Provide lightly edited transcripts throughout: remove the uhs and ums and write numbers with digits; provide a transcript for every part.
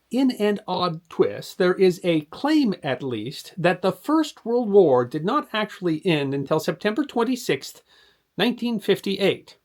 In an odd twist, there is a claim, at least, that the First World War did not actually end until September 26th, 1958.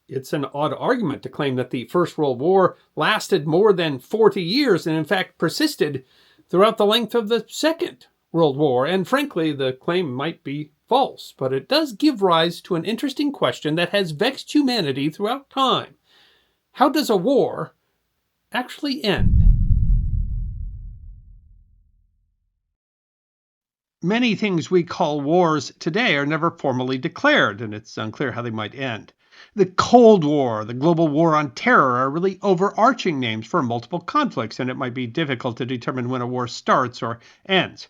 It's an odd argument to claim that the First World War lasted more than 40 years and, in fact, persisted throughout the length of the Second World War. And frankly, the claim might be false, but it does give rise to an interesting question that has vexed humanity throughout time. How does a war actually end? Many things we call wars today are never formally declared, and it's unclear how they might end. The Cold War, the global war on terror are really overarching names for multiple conflicts, and it might be difficult to determine when a war starts or ends.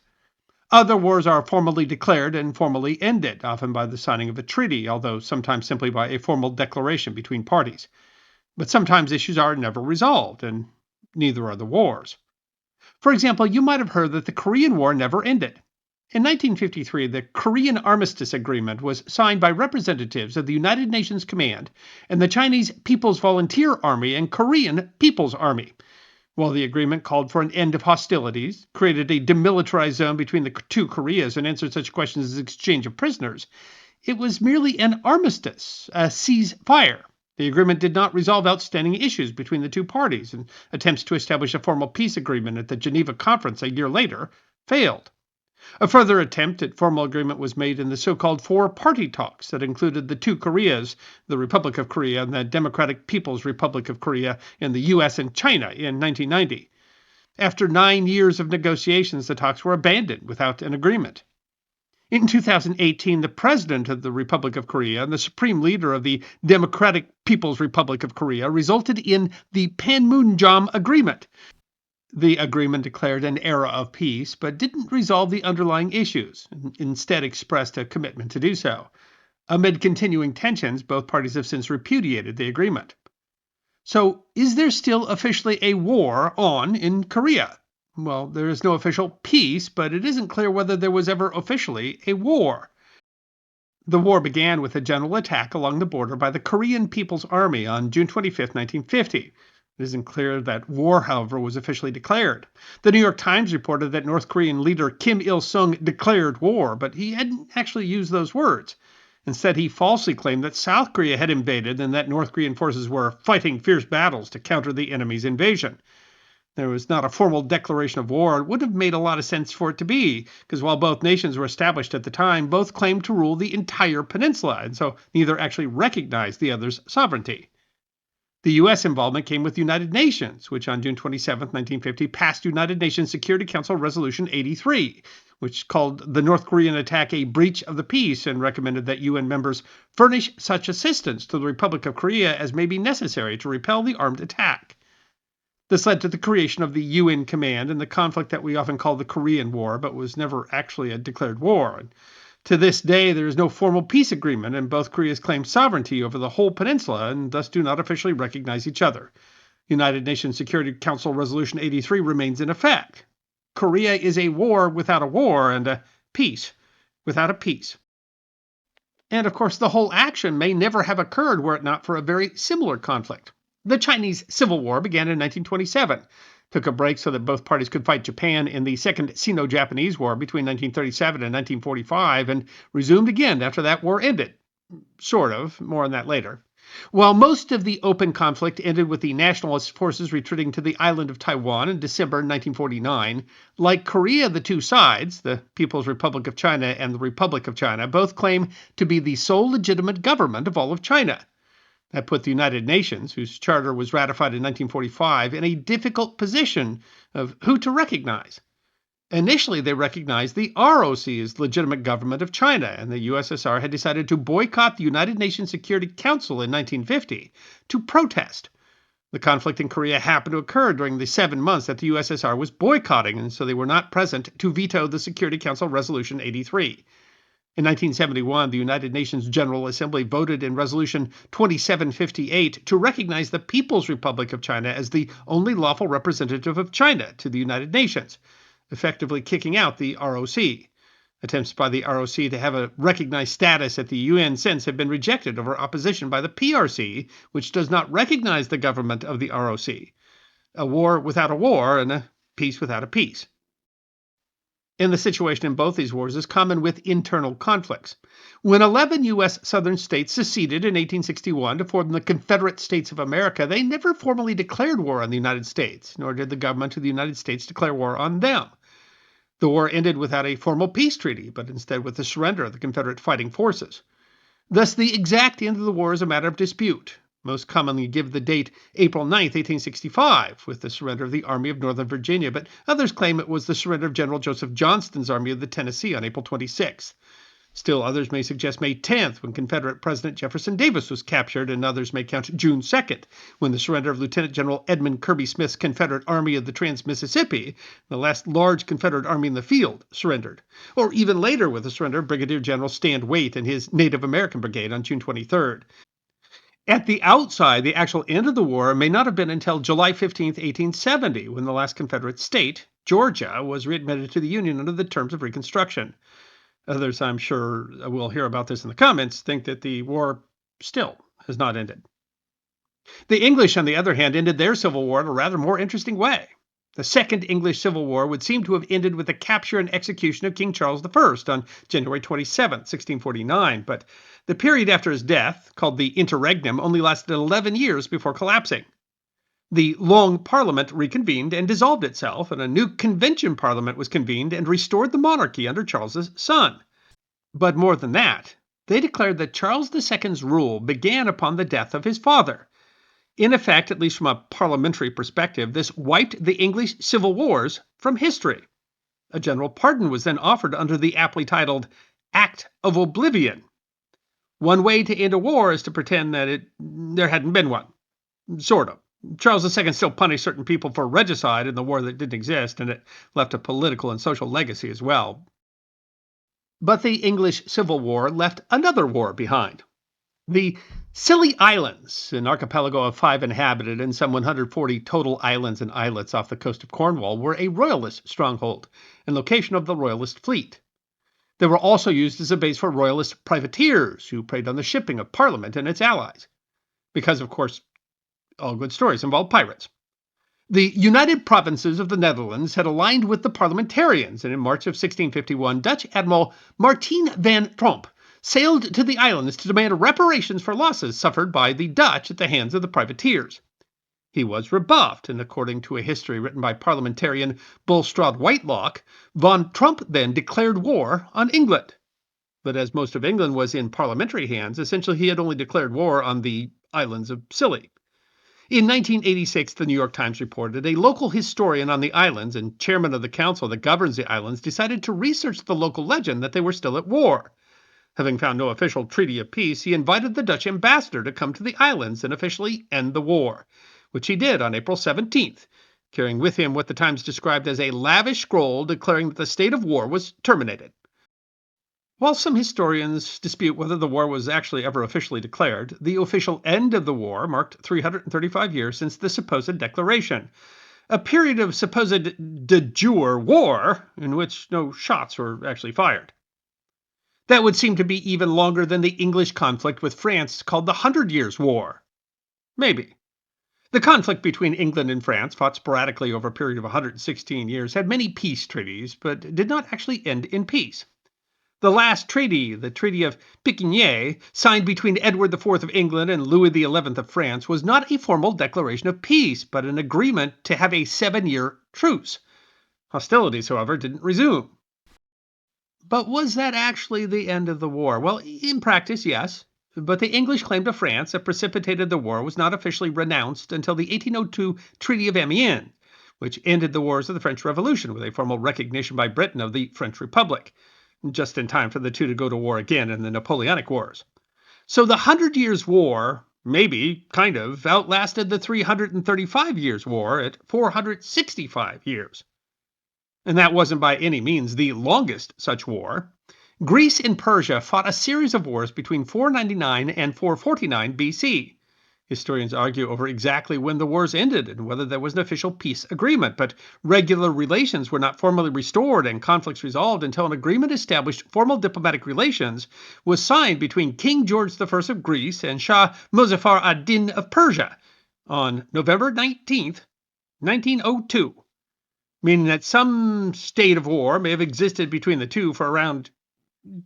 Other wars are formally declared and formally ended, often by the signing of a treaty, although sometimes simply by a formal declaration between parties. But sometimes issues are never resolved, and neither are the wars. For example, you might have heard that the Korean War never ended. In 1953, the Korean Armistice Agreement was signed by representatives of the United Nations Command and the Chinese People's Volunteer Army and Korean People's Army. While the agreement called for an end of hostilities, created a demilitarized zone between the two Koreas, and answered such questions as exchange of prisoners, it was merely an armistice, a ceasefire. The agreement did not resolve outstanding issues between the two parties, and attempts to establish a formal peace agreement at the Geneva Conference a year later failed. A further attempt at formal agreement was made in the so-called four-party talks that included the two Koreas, the Republic of Korea and the Democratic People's Republic of Korea, and the U.S. and China in 1990. After 9 years of negotiations, the talks were abandoned without an agreement. In 2018, the president of the Republic of Korea and the supreme leader of the Democratic People's Republic of Korea resulted in the Panmunjom Agreement. The agreement declared an era of peace, but didn't resolve the underlying issues, instead expressed a commitment to do so. Amid continuing tensions, both parties have since repudiated the agreement. So, is there still officially a war on in Korea? Well, there is no official peace, but it isn't clear whether there was ever officially a war. The war began with a general attack along the border by the Korean People's Army on June 25, 1950. It isn't clear that war, however, was officially declared. The New York Times reported that North Korean leader Kim Il-sung declared war, but he hadn't actually used those words. Instead, he falsely claimed that South Korea had invaded and that North Korean forces were fighting fierce battles to counter the enemy's invasion. There was not a formal declaration of war. It would have made a lot of sense for it to be, because while both nations were established at the time, both claimed to rule the entire peninsula, and so neither actually recognized the other's sovereignty. The U.S. involvement came with the United Nations, which on June 27, 1950, passed United Nations Security Council Resolution 83, which called the North Korean attack a breach of the peace and recommended that UN members furnish such assistance to the Republic of Korea as may be necessary to repel the armed attack. This led to the creation of the UN Command and the conflict that we often call the Korean War, but was never actually a declared war. To this day, there is no formal peace agreement, and both Koreas claim sovereignty over the whole peninsula and thus do not officially recognize each other. United Nations Security Council Resolution 83 remains in effect. Korea is a war without a war and a peace without a peace. And of course, the whole action may never have occurred were it not for a very similar conflict. The Chinese Civil War began in 1927. Took a break so that both parties could fight Japan in the Second Sino-Japanese War between 1937 and 1945, and resumed again after that war ended. Sort of. More on that later. While most of the open conflict ended with the nationalist forces retreating to the island of Taiwan in December 1949, like Korea, the two sides, the People's Republic of China and the Republic of China, both claim to be the sole legitimate government of all of China. That put the United Nations, whose charter was ratified in 1945, in a difficult position of who to recognize. Initially, they recognized the ROC as legitimate government of China, and the USSR had decided to boycott the United Nations Security Council in 1950 to protest. The conflict in Korea happened to occur during the 7 months that the USSR was boycotting, and so they were not present to veto the Security Council Resolution 83. In 1971, the United Nations General Assembly voted in Resolution 2758 to recognize the People's Republic of China as the only lawful representative of China to the United Nations, effectively kicking out the ROC. Attempts by the ROC to have a recognized status at the UN since have been rejected over opposition by the PRC, which does not recognize the government of the ROC. a war without a war and a peace without a peace. And the situation in both these wars is common with internal conflicts. When 11 U.S. southern states seceded in 1861 to form the Confederate States of America, they never formally declared war on the United States, nor did the government of the United States declare war on them. The war ended without a formal peace treaty, but instead with the surrender of the Confederate fighting forces. Thus, the exact end of the war is a matter of dispute. Most commonly give the date April 9, 1865, with the surrender of the Army of Northern Virginia, but others claim it was the surrender of General Joseph Johnston's Army of the Tennessee on April 26. Still, others may suggest May 10th, when Confederate President Jefferson Davis was captured, and others may count June 2nd, when the surrender of Lieutenant General Edmund Kirby Smith's Confederate Army of the Trans-Mississippi, the last large Confederate army in the field, surrendered. Or even later with the surrender of Brigadier General Stand Waite and his Native American Brigade on June 23rd. At the outside, the actual end of the war may not have been until July 15, 1870, when the last Confederate state, Georgia, was readmitted to the Union under the terms of Reconstruction. Others, I'm sure we'll hear about this in the comments, think that the war still has not ended. The English, on the other hand, ended their Civil War in a rather more interesting way. The Second English Civil War would seem to have ended with the capture and execution of King Charles I on January 27, 1649, but the period after his death, called the Interregnum, only lasted 11 years before collapsing. The Long Parliament reconvened and dissolved itself, and a new Convention Parliament was convened and restored the monarchy under Charles's son. But more than that, they declared that Charles II's rule began upon the death of his father. In effect, at least from a parliamentary perspective, this wiped the English civil wars from history. A general pardon was then offered under the aptly titled Act of Oblivion. One way to end a war is to pretend that there hadn't been one. Sort of. Charles II still punished certain people for regicide in the war that didn't exist, and it left a political and social legacy as well. But the English Civil War left another war behind. The Scilly Islands, an archipelago of 5 inhabited and some 140 total islands and islets off the coast of Cornwall, were a royalist stronghold and location of the royalist fleet. They were also used as a base for royalist privateers who preyed on the shipping of Parliament and its allies. Because, of course, all good stories involve pirates. The United Provinces of the Netherlands had aligned with the parliamentarians, and in March of 1651, Dutch Admiral Martin van Tromp sailed to the islands to demand reparations for losses suffered by the Dutch at the hands of the privateers. He was rebuffed, and according to a history written by parliamentarian Bulstrode Whitelock, von Tromp then declared war on England. But as most of England was in parliamentary hands, essentially he had only declared war on the islands of Scilly. In 1986, the New York Times reported a local historian on the islands and chairman of the council that governs the islands decided to research the local legend that they were still at war. Having found no official treaty of peace, he invited the Dutch ambassador to come to the islands and officially end the war, which he did on April 17th, carrying with him what the Times described as a lavish scroll declaring that the state of war was terminated. While some historians dispute whether the war was actually ever officially declared, the official end of the war marked 335 years since the supposed declaration, a period of supposed de jure war in which no shots were actually fired. That would seem to be even longer than the English conflict with France called the 100 Years' War. Maybe. The conflict between England and France, fought sporadically over a period of 116 years, had many peace treaties, but did not actually end in peace. The last treaty, the Treaty of Picquigny, signed between Edward IV of England and Louis XI of France, was not a formal declaration of peace, but an agreement to have a 7-year truce. Hostilities, however, didn't resume. But was that actually the end of the war? Well, in practice, yes. But the English claim to France that precipitated the war was not officially renounced until the 1802 Treaty of Amiens, which ended the wars of the French Revolution with a formal recognition by Britain of the French Republic, just in time for the two to go to war again in the Napoleonic Wars. So the 100 Years' War, maybe, kind of, outlasted the 335 Years' War at 465 years. And that wasn't by any means the longest such war. Greece and Persia fought a series of wars between 499 and 449 BC. Historians argue over exactly when the wars ended and whether there was an official peace agreement, but regular relations were not formally restored and conflicts resolved until an agreement established formal diplomatic relations was signed between King George I of Greece and Shah Muzaffar ad-Din of Persia on November 19th, 1902, meaning that some state of war may have existed between the two for around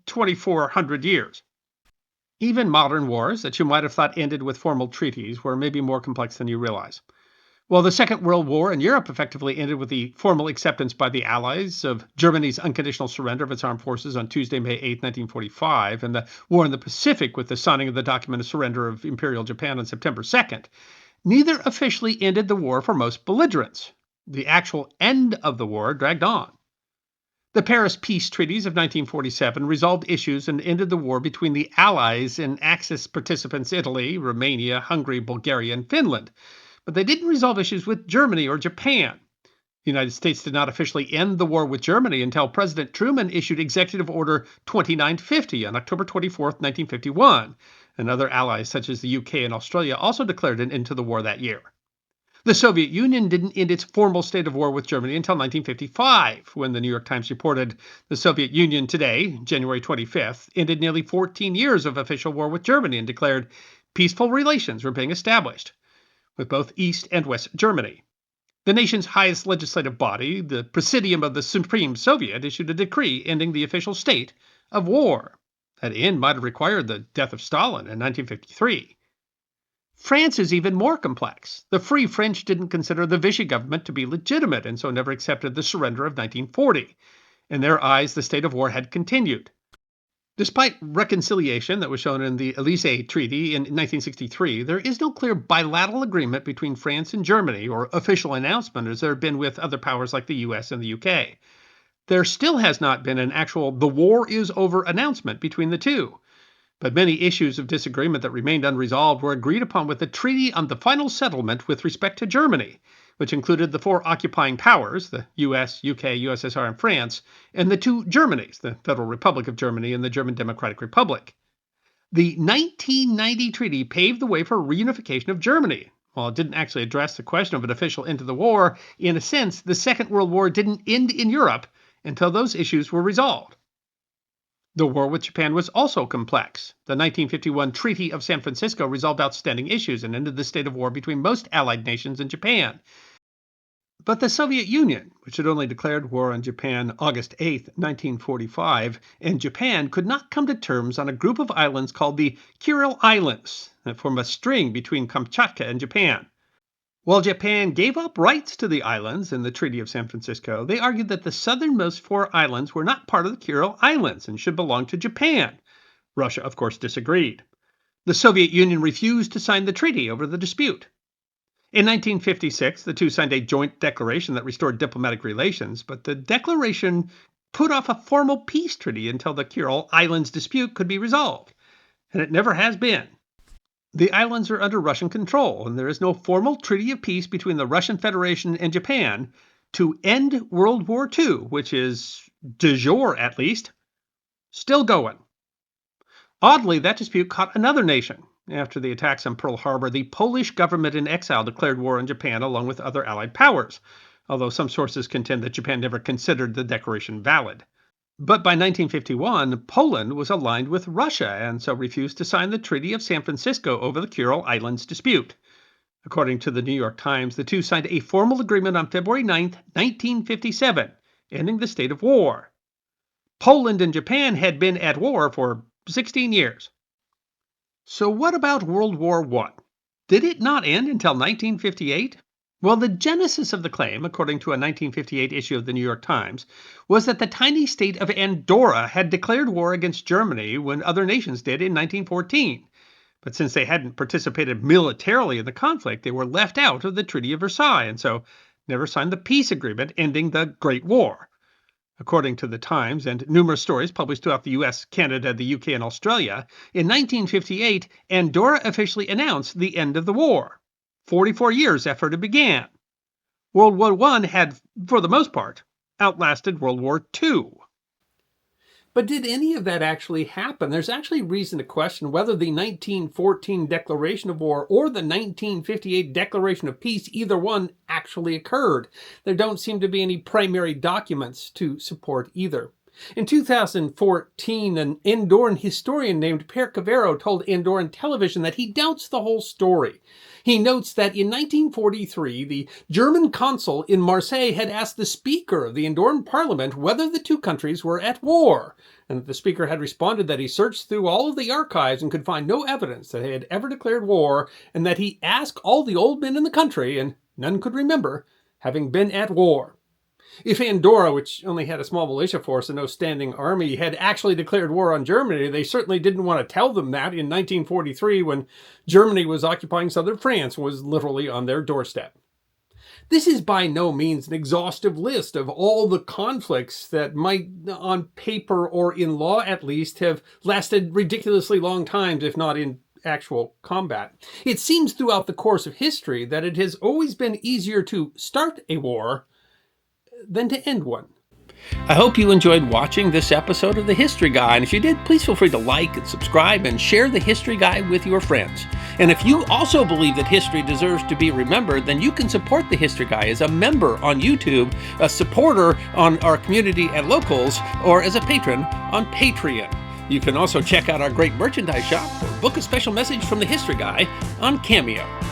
2,400 years. Even modern wars that you might have thought ended with formal treaties were maybe more complex than you realize. Well, the Second World War in Europe effectively ended with the formal acceptance by the Allies of Germany's unconditional surrender of its armed forces on Tuesday, May 8, 1945, and the war in the Pacific with the signing of the document of surrender of Imperial Japan on September 2nd. Neither officially ended the war for most belligerents. The actual end of the war dragged on. The Paris Peace Treaties of 1947 resolved issues and ended the war between the Allies and Axis participants Italy, Romania, Hungary, Bulgaria, and Finland. But they didn't resolve issues with Germany or Japan. The United States did not officially end the war with Germany until President Truman issued Executive Order 2950 on October 24, 1951, and other allies such as the UK and Australia also declared an end to the war that year. The Soviet Union didn't end its formal state of war with Germany until 1955, when the New York Times reported the Soviet Union today, January 25th, ended nearly 14 years of official war with Germany and declared peaceful relations were being established with both East and West Germany. The nation's highest legislative body, the Presidium of the Supreme Soviet, issued a decree ending the official state of war. That end might have required the death of Stalin in 1953. France is even more complex. The Free French didn't consider the Vichy government to be legitimate and so never accepted the surrender of 1940. In their eyes, the state of war had continued. Despite reconciliation that was shown in the Élysée Treaty in 1963, there is no clear bilateral agreement between France and Germany, or official announcement as there have been with other powers like the US and the UK. There still has not been an actual "the war is over" announcement between the two. But many issues of disagreement that remained unresolved were agreed upon with the treaty on the final settlement with respect to Germany, which included the four occupying powers, the US, UK, USSR, and France, and the two Germanys, the Federal Republic of Germany and the German Democratic Republic. The 1990 treaty paved the way for reunification of Germany. While it didn't actually address the question of an official end to the war, in a sense, the Second World War didn't end in Europe until those issues were resolved. The war with Japan was also complex. The 1951 Treaty of San Francisco resolved outstanding issues and ended the state of war between most Allied nations and Japan. But the Soviet Union, which had only declared war on Japan August 8, 1945, and Japan could not come to terms on a group of islands called the Kuril Islands that form a string between Kamchatka and Japan. While Japan gave up rights to the islands in the Treaty of San Francisco, they argued that the southernmost four islands were not part of the Kuril Islands and should belong to Japan. Russia, of course, disagreed. The Soviet Union refused to sign the treaty over the dispute. In 1956, the two signed a joint declaration that restored diplomatic relations, but the declaration put off a formal peace treaty until the Kuril Islands dispute could be resolved, and it never has been. The islands are under Russian control, and there is no formal treaty of peace between the Russian Federation and Japan to end World War II, which is, de jure at least, still going. Oddly, that dispute caught another nation. After the attacks on Pearl Harbor, the Polish government in exile declared war on Japan along with other Allied powers, although some sources contend that Japan never considered the declaration valid. But by 1951, Poland was aligned with Russia and so refused to sign the Treaty of San Francisco over the Kuril Islands dispute. According to the New York Times, the two signed a formal agreement on February 9, 1957, ending the state of war. Poland and Japan had been at war for 16 years. So what about World War I? Did it not end until 1958? Well, the genesis of the claim, according to a 1958 issue of the New York Times, was that the tiny state of Andorra had declared war against Germany when other nations did in 1914. But since they hadn't participated militarily in the conflict, they were left out of the Treaty of Versailles and so never signed the peace agreement ending the Great War. According to the Times and numerous stories published throughout the US, Canada, the UK, and Australia, in 1958, Andorra officially announced the end of the war, 44 years after it began. World War I had, for the most part, outlasted World War II. But did any of that actually happen? There's actually reason to question whether the 1914 Declaration of War or the 1958 Declaration of Peace, either one, actually occurred. There don't seem to be any primary documents to support either. In 2014, an Andorran historian named Per Cavero told Andorran television that he doubts the whole story. He notes that in 1943, the German consul in Marseille had asked the speaker of the Andorran parliament whether the two countries were at war, and that the speaker had responded that he searched through all of the archives and could find no evidence that they had ever declared war, and that he asked all the old men in the country, and none could remember, having been at war. If Andorra, which only had a small militia force and no standing army, had actually declared war on Germany, they certainly didn't want to tell them that in 1943 when Germany was occupying southern France and was literally on their doorstep. This is by no means an exhaustive list of all the conflicts that might, on paper or in law at least, have lasted ridiculously long times, if not in actual combat. It seems throughout the course of history that it has always been easier to start a war than to end one. I hope you enjoyed watching this episode of The History Guy, and if you did, please feel free to like and subscribe and share The History Guy with your friends. And if you also believe that history deserves to be remembered, then you can support The History Guy as a member on YouTube, a supporter on our community at Locals, or as a patron on Patreon. You can also check out our great merchandise shop or book a special message from The History Guy on Cameo.